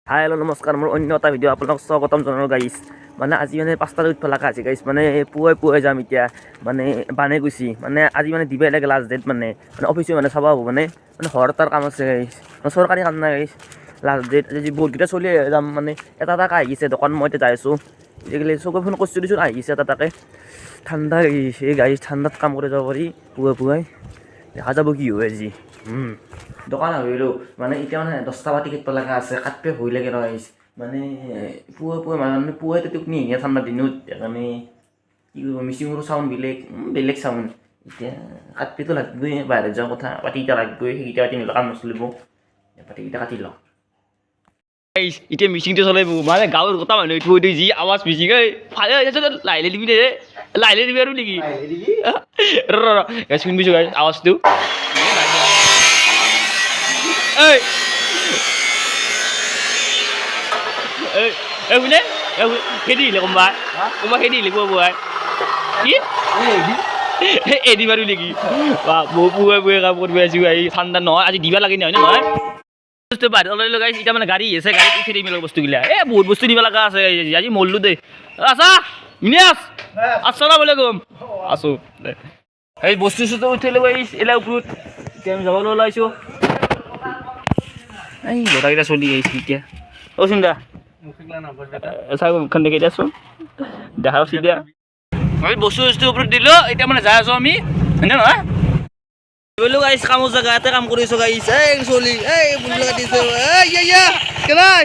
Hi hello' নমস্কাৰ মোৰ অন্য এটা ভিডিঅ' আপোনালোক স্বাগতম জনালোঁ গাইছ মানে আজি মানে 5টাত উঠিব লগা আছে গাইছ মানে পুৱাই যাম এতিয়া মানে বানে গৈছি মানে আজি মানে দিবই লাগে লাষ্ট ডেট মানে অফিচে মানে চাব হ'ব মানে ঘৰ তাৰ কাম আছে গাইছ চৰকাৰী কাম নাই গাইছ লাষ্ট ডেট আজি বহুতকেইটা চলি যাম মানে এটা আহিছে দোকান মই এতিয়া যাই আছোঁ এইগিলে চকুৱে ফোন কৰিছোঁ দিছোঁ আহিছে এটা ঠাণ্ডা আহিছে গাইছ ঠাণ্ডাত কাম কৰি যাব পাৰি পুৱাই দেখা যাব কি হয় আজি দোকান আহিলোঁ মানে এতিয়া মানে 10টা বাতি কাটিব লগা আছে কাটপে ভয় লাগে ৰহিছ মানে পুৱাই মানে পুৱাই টোপনি আহি ঠাণ্ডা দিনত মানে কি কৰিব মিচিঙৰো চাউণ্ড বেলেগ চাউণ্ড এতিয়া কাটপেতো লাগবই বাহিৰত যোৱাৰ কথা পাতিকেইটা লাগবই সেইকেইটা পাতি নিলে কাম নচলিব পাতিকেইটা কাটি লওঁ এতিয়া মিচিংটো চলাইব মানে গাঁৱৰ গোটা মানুহ থৈ দি যি আৱাজ মিচিং ভালে লাহিলে দিবি দে লাহিলে দিবি আৰু নেকি শুনিবিছোঁ আৱাজটো শুনে খেদি দিলে কোনোবাই খেদি দিলে পুৱাই কি এদি বাৰু নেকি পুৱাই কাম কৰিব আছোঁ আহি ঠাণ্ডা নহয় আজি দিবা লাগে নহয় নহয় বস্তু বাহিৰত ওলাই লগাই এতিয়া মানে গাড়ী আছে গাড়ীত উঠি দিম বস্তুগিলা বহুত বস্তু দিব লগা আছে আজি মল্লো দে আছা মিনাছ আসসালামুআলাইকুম আছোঁ দে এই বস্তু চস্তু উঠি লৈ এলা ওপৰত এতিয়া আমি যাবলৈ ওলাইছোঁ এই গোটাকেইটা চলি আহিছে এতিয়া অ' চিন্তা চাই মুখখন দেখি দিয়াচোন দেখা পাইছি দিয়া আমি বস্তু ওপৰত দিলোঁ এতিয়া মানে যাই আছোঁ আমি হয়নে নহয় বোলো গাইছ কামৰ জেগা ইয়াতে কাম কৰিছোঁ গাইছ এই চলি এই বুজি কাটিছোঁ কেনাই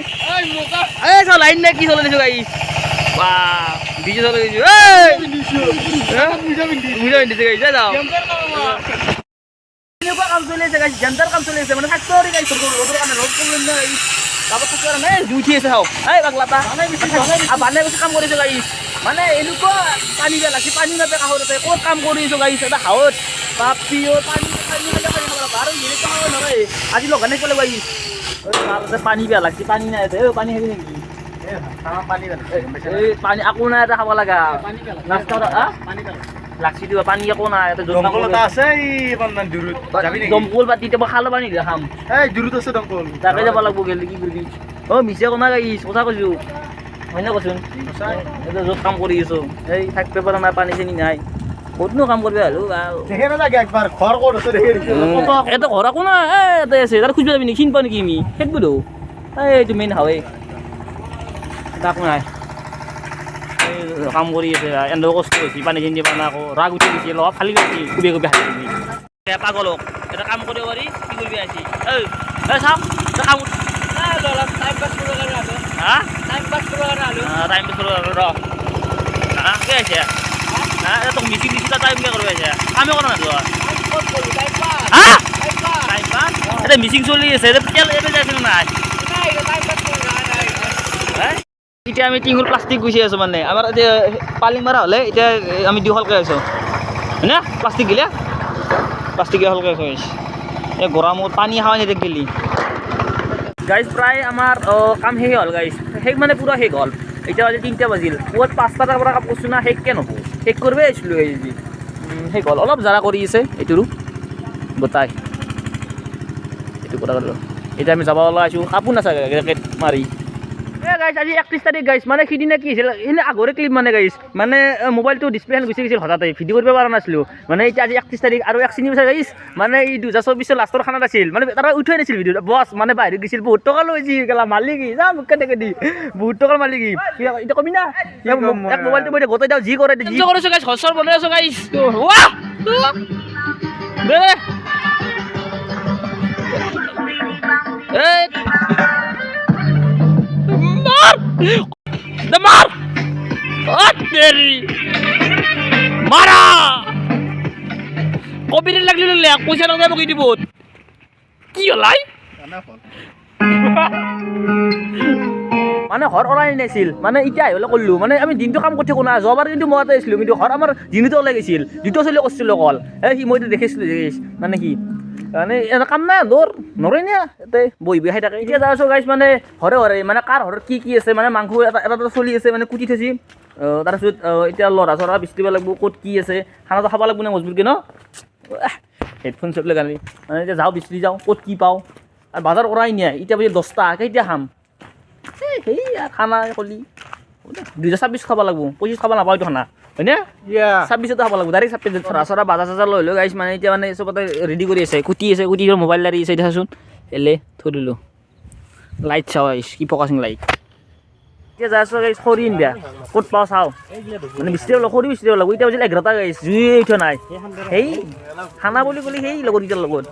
এই চাওঁ লাইন নাই কি চলাই দিছোঁ গাইছ বা ডিজে চলাই দিছোঁ দিছে গাইছ যাওঁ এনেকুৱা কাম চলি আছে গাইছ জেণ্টাৰ কাম চলি আছে মানে ফেক্টৰী গাইছ ৰ'দৰ কাৰণে ৰ'দ প্ৰব্লেম নাই তাৰপৰা ফেক্টৰী নাই জুই উঠি আছে চাওক এই বাগলাটা বানে বেছি কাম কৰিছোঁ গাইছ মানে এনেকুৱা পানী বেয়া লাগছে পানী নাপায় কাষতে ক'ত কাম কৰিছোঁ গাইছ এটা হাৱত বাপিও পানী আৰু এনেকুৱা খাব নোৱাৰে আজি লগানে ক'লে গাইছ পানী বেয়া লাগছে পানী নাই পানী খাবি নেকি এই পানী আকৌ নাই এটা খাব লগা নাস্তা লাগছি দিবা পানী একো নাই দমকল পাতি এতিয়া খালো পানী দিয়া খাম তাকে যাব লাগব গেলি কি কৰিবি মিছে কোনা গাইছ কথা কৈছোঁ হয় না কচোন য'ত কাম কৰি আছোঁ এই থাক পেপাৰ নাই পানী চানী নাই ক'তনো কাম কৰিব হ'লো এটা ঘৰ একো নাই ইয়াতে আছে তাত খুজিব যাবি নেকি চিনি পাওঁ নেকি আমি সেইটোতো এইটো মেইন হাৱে একো নাই কাম কৰি আছে এন্দো কষ্ট হৈছে পানী চিনি দিব না আকৌ ৰাগ উঠি গৈছে লগ ফালি গৈছে কুবি হালি পাগলক এটা কাম কৰিব পাৰি কি কৰিবি আহিছি চাওক কাম টাইম পাছ কৰিব কাৰণে টাইম পাছ কৰিব ৰ কি আছে তোক মিচিং দিছি টাইম কে কৰিব আছে কামে কৰা নাই টাইম পাছ এটা মিচিং চলি আছে তেল এবে যাইছিল নাই এতিয়া আমি টিঙৰ প্লাষ্টিক গুচি আছোঁ মানে আমাৰ এতিয়া পালিং মাৰা হ'লে এতিয়া আমি দীঘলকৈ আছোঁ হয়নে প্লাষ্টিক গিলা হলকৈ আছোঁ এই গৰমত পানী খাৱা নেদেখ গেলি গাইজ প্ৰায় আমাৰ কাম শেষ হ'ল গাইজ শেষ মানে পূৰা শেষ হ'ল এতিয়া আজি 3টা বাজিল পুৱাত 5টাৰ পৰা কাম কৰিছোঁ না শেষকৈ নহ'ব শেষ কৰিবই আহিছিলোঁ গাইজ শেষ হ'ল অলপ জাৰা কৰি আছে এইটোৰো গোটাই এইটো কথা কৰিলোঁ এতিয়া আমি যাব ওলাইছোঁ কাপোৰ নাচাগে ৰেকেট মাৰি গাইছ আজি 31 তাৰিখ গাইছ মানে সিদিনা কি হৈছিল এনে আগৰে ক্লিপ মানে গাইছ মানে মোবাইলটো ডিছপ্লে গুচি গৈছিল হঠাতে ভিডিঅ' কৰিব পৰা নাছিলোঁ মানে এতিয়া আজি 31 তাৰিখ আৰু 1 চিনি বিচাৰ গাইছ মানে এই 2024 লাষ্টৰ খানাত আছিল মানে তাৰ উঠাই নাছিল ভিডিঅ' বছ মানে বাহিৰত গৈছিল বহুত টকা লৈছি গেলা মালিক যা মোক কেনেকৈ দি বহুত টকাৰ মালিক এতিয়া কবি না এক মোবাইলটো মই গোটাই দিওঁ যি কৰিছোঁ গাইছ ঘৰ বনাই আছোঁ গাইছ Demar! Ateri! Mara! Kopi rin lagli aku siya lang mo kidibot. Kiyo lay? মানে ঘৰ ওলাই নাছিল মানে এতিয়া আহিবলৈ কৰিলোঁ মানে আমি দিনটো কাম কৰি থাকোঁ না যোৱাবাৰ কিন্তু মই ইয়াতে আছিলোঁ কিন্তু ঘৰ আমাৰ দিনটো ওলাই গৈছিল দুটা চলি কৰিছিলোঁ অকল এই সি মইতো দেখিছিলোঁ মানে কি মানে এটা কাম নাই দৌৰ নৰয় নে ইয়াতে বহি খাই থাকে এতিয়া যাই আছোঁ গাইছ মানে ঘৰে মানে কাৰ ঘৰত কি আছে মানে মাংস এটা চলি আছে মানে কুটি থৈছি তাৰপিছত এতিয়া ল'ৰা চৰা বিচি দিব লাগিব ক'ত কি আছে খানাটো খাব লাগিব নে মজবুতকৈ ন হেডফোন চবলে গালি মানে এতিয়া যাওঁ বিচৰি যাওঁ ক'ত কি পাওঁ আৰু বজাৰ কৰাই নাই এতিয়া বাজি 10টা কেতিয়া খাম সেই খানা কলি 2026 খাব লাগব 25 খাব নাপাওঁ এইটো খানা হয়নে 26 খাব লাগব ডাইৰেক্ট 26 চৰা বাজা চাজা লৈ গাইছ মানে এতিয়া মানে চবতে ৰেডি কৰি আছে কুটি মোবাইল লাৰি আছে দেখাচোন এলে থৈ দিলোঁ লাইট চাওঁ কি ফকাচিং লাইট এতিয়া যাই আছোঁ গাইছ খৰি ইন বেয়া ক'ত পাওঁ চাওঁ মানে বিচৰি খৰি বিচৰি লাগব এতিয়া বুজিলে 11টা গাইছ জুই উঠা নাই সেই খানা বুলি ক'লে সেই লগত এতিয়াৰ লগত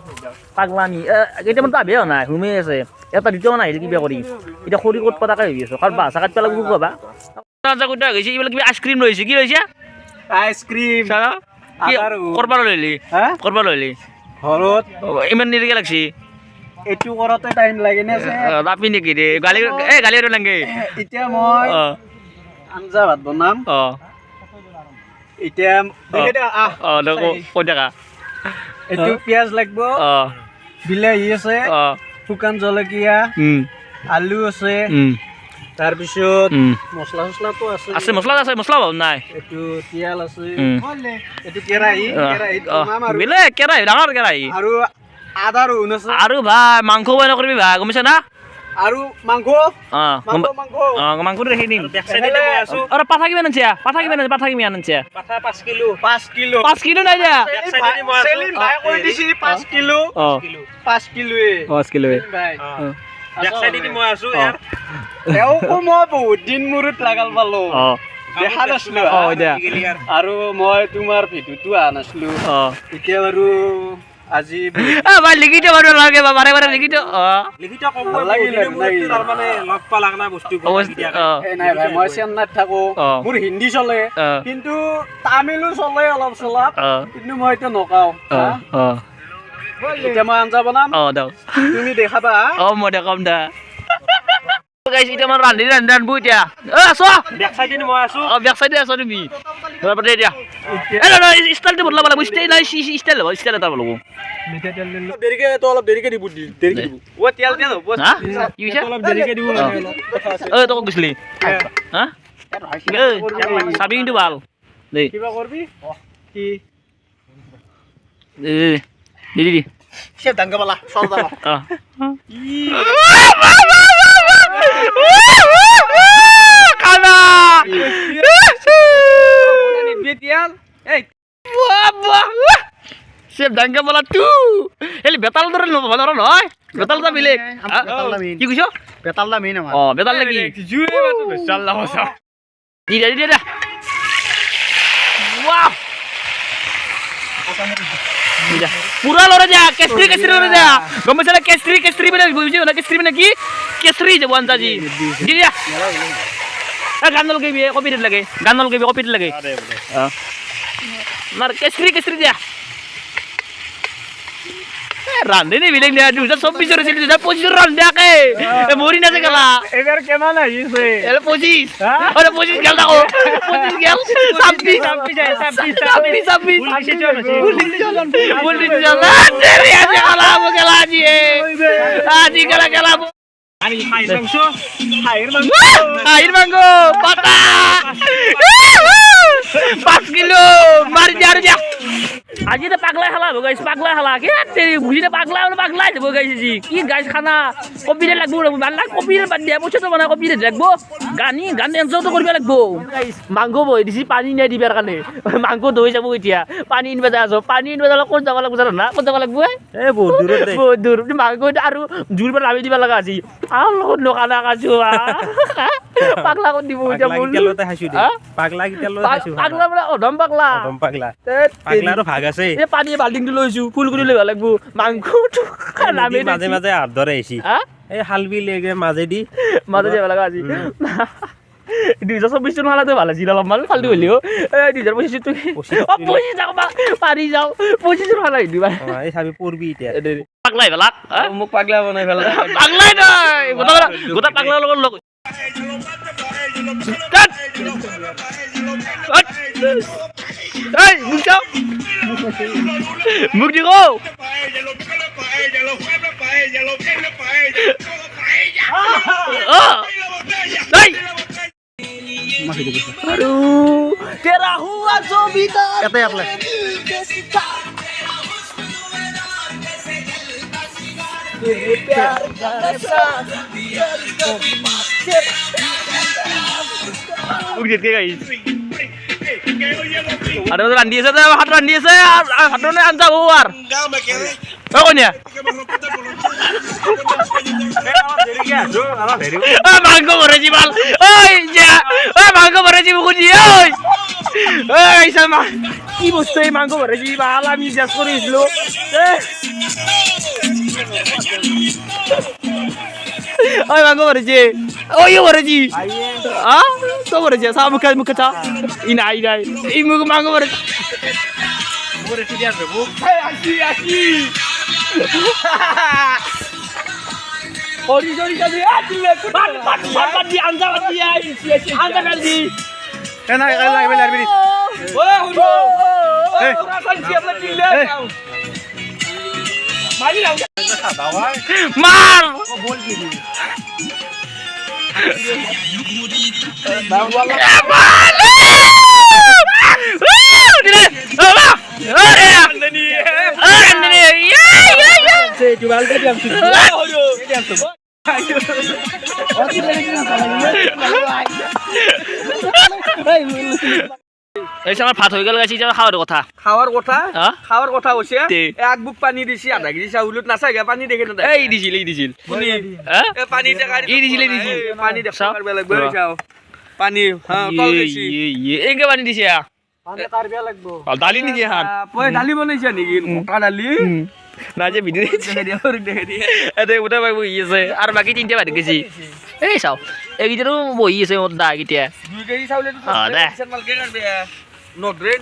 পাগলা আমি কেইটামানতো আবেই হোৱা নাই হুমেই আছে এটা দ্বিতীয় নাহিল কিবা কৰি এতিয়া খৰি ক'ত পতাকে ভাবি আছোঁ কাৰণ বাঁহ কাটিব লাগিব ক'বা কোটা গৈছে এইবিলাক কিবা আইচক্ৰীম লৈছে কি লৈছে আইসক্ৰিম কৰবা ললি ঘৰত ইমান দেৰিকে লাগছি এটু কৰতে টাইম লাগে না বাপি নেকি ৰে গালি আৰু নাংগে এতিয়া মই আঞ্জা ভাত বনাম এতিয়া কৈ থাকা এটু পিয়াজ লাগব বিলাহী আছে শুকান জলকীয়া আলু আছে তাৰপিছত মছলা চছলাটো আছে মছলা ভাব নাই এটু তেল আছে এটু কেৰাহী বনাম বেলে কেৰাহী ডাঙৰ কেৰাহী আৰু আদা ৰহুন আছে আৰু ভাই মাংস বনাই কৰিবি ভাই গমিছা না আৰু মাংস মাংসটো ৰাখি দিম আৰু পাঠা কিমান আনছা পাঠা কিমান আনছা 5 কিলো নাই যা সেলিম ভাই কৈ দিছি 5 কিলো 5 কিলোৱে ভাই মই আছো ইয়াৰ এওকো মই বহুত দিন মূৰত লাগাল পালো দেখা নাছিলো আৰু মই তোমাৰ ভিডিঅ'টো আহা নাছিলো এতিয়া বাৰু আজি ভাই লিখিত বাৰু লাগে বাৰে লিখিত কম লাগিল তাৰ মানে লগ পালাক না বস্তু নাই ভাই মই চেন্নাইত থাকো মোৰ হিন্দী চলে কিন্তু তামিলো চলে অলপ চলপ কিন্তু মই এতিয়া নকাও এতিয়া মই আঞ্জা বনাম তুমি দেখাবা মই দেখাম দা গাইছ এতিয়া মই ৰান্ধবো এতিয়া আছো বেক সাইডে মই আছো বেক সাইডে আছো তুমি দে দিয়া ষ্টাইলটো বদলাব লাগিব ষ্টাইল এটা বদলাব দেৰিকে তো অলপ দেৰিকে দিব ও তেল হ'ব কি হৈছে অলপ দেৰিকে দিব তক গৈছিলি হা চাবি কিন্তু ভাল দেই কিবা কৰবি কি দি চেপ দাঙ্গা বালা চল দালা খানা বেতিয়াল এই চেপ দাঙ্গা বলা তু এলি বেতাল ধরে নহয় বেতাল দা বিলে কি কইছো বেতাল দা মেইন আমার বেতাল লাগি জুয়ে মাতো চাল্লা হসা দি ওয়াও পুরা লরে যা কেসরি লরে যা গমছলা কেসরি বলে বুঝিও না কেসরি মানে কি কেসরি যে বনজাজি দি যা গানল গবি কপিট লাগে মার কেসরি যা রান্ধে বিলেং না 2024 রে 2025 রান্ধে আকে মরি না গেলা এবার কেমন আইছে এল 25 আরে 25 গেল দেখো 25 গেল 26 বুললি চল তেরি আছে গেলা আজি গেলা আমি খাইর মাংস পাতা 5 কিলো মারি যা আজি তো পাগলা খালা কি তেরি বুঝিতে পাগলা যাব গাইছি কি গাইছ খানা কপিরে লাগবো বাল্লা কপিরে বাদ দিয়া পয়সা তো বানা কপিরে লাগবো গান এনজয় তো করবে লাগবো গাইছ মাংস বই দিছি পানি নাই দিবার কারণে মাংস দই যাব এতিয়া পানি ইনবা যাও পানি ইনবা যাও কোন জায়গা লাগবো জানা কোন জায়গা লাগবো এ বহুত দূর মাংস আৰু জুৰ পৰা নামি দিবা লাগা আছে লগত নকানা কাছো পাগলা কোন দিব এটা বল পাগলা কিটা লৈ হাসু পাগলা মানে অধম পাগলা পাগলাৰো ভাগ আছে এ পানী বাল্টিংটো লৈছো ফুল কৰি লৈ লাগবো মাংসটো নামি মাঝে হাত ধরে আইছি এই হালবি লেগে মাঝে যাব লাগা আছে 2024 চন হালাতে ভাল আছিল অলপমান ফালতু হলিও 2025 তুই 25 যাও পাৰি যাও 25 চন হালাই দিবা এই চাবি পৰবি এতিয়া পাগলাই বেলাক মোক পাগলা বনাই ফেলা পাগলাই নাই গোটা পাগলাৰ লগত লগ এই মুখ দিগো तेरा हुआ जो बीता कते आपले प्यार का উঠে গাইস ada randi আছে হাত randi আছে আর হাতনে আনজা আর ও কোনিয়া মাংস ভরেছি মাল ওই যা ওই মাংস ভরেছি বুঝি ওই ওই সামা কি বস্তু এই মাংস ভরেছি মাল আমি জাস করেছিল ওই মাংস ভরেছি ওই ভরেছি তো ভরেছি সা মুখ মুখ চা ইনাই নাই এই মুখ মাংস ভরেছি ভরেছি দিয়া দেবো আসি আসি Ori ori tadi atile pat di anja dia anja beldi enak lagi belar bini oh udo rasan siap lagi dile mari lang mar oh bol gini bawang dile apa ore andani ya ya ya saya jual ke diam situ aduh diam tu ayo এই সময় ভাত হয়ে গেল গাইছি যা খাওয়ার কথা খাওয়ার কথা হইছে এক বুক পানি দিছি আধা কেজি চাউলত নাচাই গা পানি দেখে না এই দিছিল কোনি হ্যাঁ এ পানি দেখা এই দিছিল পানি দেখা করবে লাগবে যাও পানি হ্যাঁ তল গেছি এঙ্গে পানি দিছে পানি কারবে লাগবো ডালি নিছে হাত পয় ডালি বনাইছে নাকি মোটা ডালি না যে ভিডিও দেখে দিয়ে এতে উঠা পাই বই আছে আর বাকি তিনটা বাদ গেছি এই চাও এইগিটারও বই আছে ওর দা গিটা 2 কেজি চাউলে তো মালকে করবে নগরেন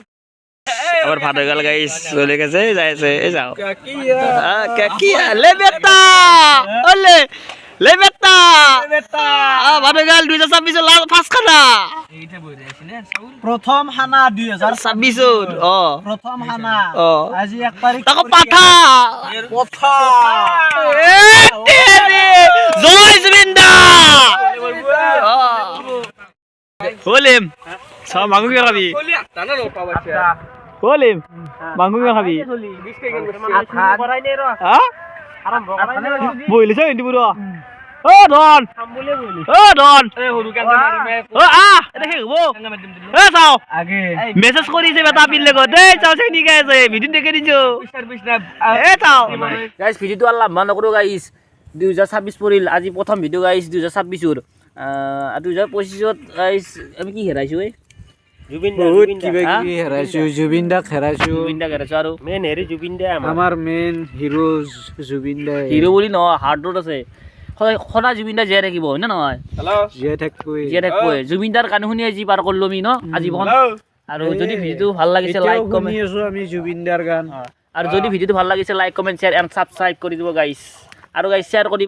আবার ভাত হয়ে গেল গাইস চলে গেছে যাইছে এই যাও কাকিয়া লে বেটা ওলে লে বেটা ভাত হয়ে গেল 2026 লাস্ট ফার্স্ট খানা এইটা বই রাখছি না চাউল প্রথম হানা 2026 প্রথম হানা আজি 1 তারিখ তাকো পাঠা কথা জয় জুবিন্দা হলিম সব মাংস কি খাবি হলিম মাংস কি খাবি বইলে চাই এন্টি বুড়ো ও ডন ও ডন ও এটা কি হবো এ চাও আগে মেসেজ করিছে বেটা পিলে গো দে চাও চাই নি গাইছে ভিডিও দেখে দিছো এ চাও গাইস ভিডিওটো আল্লাহ মান করো গাইস 2026 পড়িল আজি প্রথম ভিডিও গাইস 2026 এর 2025 ত গাইস আমি কি হেরাইছো এ জুবিনদা হেৰাইছো আৰু মেন হেৰি জুবিনদা আমাৰ মেন হিৰো জুবিনদা হিৰো বুলি নহয় হাৰ্ড ৰোড আছে সদা জুবিনদা জীয়াই থাকিব হয় না নহয় জীয়াই থাকিব জুবিনদাৰ গান শুনি আজি পাৰ কৰিলো আমি ন আজীৱন আৰু যদি ভিডিওটো ভাল লাগিছে লাইক কমেন্ট শুনি আছো আমি জুবিনদাৰ গান আৰু যদি ভিডিওটো ভাল লাগিছে like comment share and subscribe কৰি দিব গাইস আৰু গাইস শেয়াৰ কৰি